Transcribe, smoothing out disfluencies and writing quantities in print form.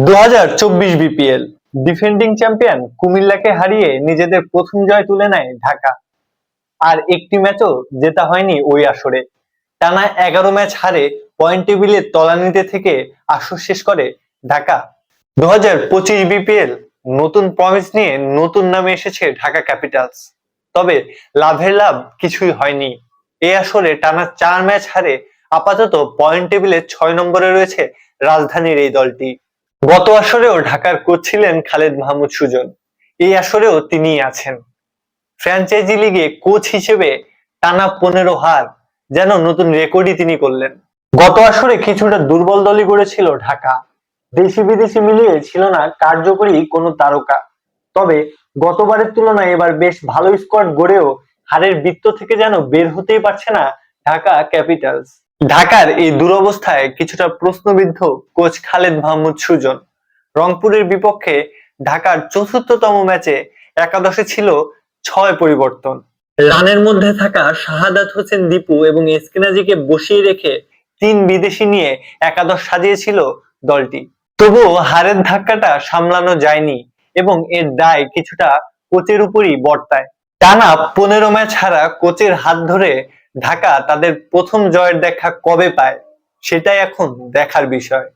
2024 BPL defending champion কুমিল্লাকে হারিয়ে নিজেদের প্রথম জয় তুলে নেয় ঢাকা। আর একটি ম্যাচও জেতা হয়নি ওই আসরে। টানা 11 ম্যাচ হারে পয়েন্ট টেবিলের তলানিতে থেকে আসর শেষ করে ঢাকা। 2025 বিপিএল নতুন প্রমিস নিয়ে নতুন নামে এসেছে ঢাকা ক্যাপিটালস। তবে লাভের লাভ কিছুই হয়নি। এই আসরে টানা 4 ম্যাচ হারে আপাতত পয়েন্ট টেবিলে 6 নম্বরে রয়েছে রাজধানীর এই দলটি। গত আসরেও ঢাকার কোচ ছিলেন খালেদ মাহমুদ সুজন। এই আসরেও তিনিই আছেন। ফ্র্যাঞ্চাইজি লিগে কোচ হিসেবে টানা 15 হার, যেন নতুন রেকর্ডই তিনি করলেন। গত আসরে কিছুটা দুর্বল দলই গড়েছিল ঢাকা। দেশি বিদেশি মিলিয়ে ছিল না কার্যকরী কোনো তারকা। তবে গতবারের তুলনায় এবার বেশ ভালো স্কোয়াড গড়েও হারের বৃত্ত থেকে যেন বের হতেই পারছে না ঢাকা ক্যাপিটালস। ঢাকার এই দুরবস্থায় কিছুটা প্রশ্নবিদ্ধ কোচ খালেদ মাহমুদ সুজন। রংপুরের বিপক্ষে ঢাকার ৪র্থতম ম্যাচে একাদশে ছিল 6 পরিবর্তন। রানের মধ্যে থাকা শাহাদাত হোসেন দীপু এবং এসকেনাজিকে বসিয়ে রেখে 3 বিদেশি নিয়ে একাদশ সাজিয়েছিল দলটি। তবুও হারের ধাক্কাটা সামলানো যায়নি এবং এর দায় কিছুটা কোচের উপরই বর্তায়। টানা 15 ম্যাচ হারা কোচের হাত ধরে ঢাকা তাদের প্রথম জয়ের দেখা কবে পায়, সেটাই এখন দেখার বিষয়।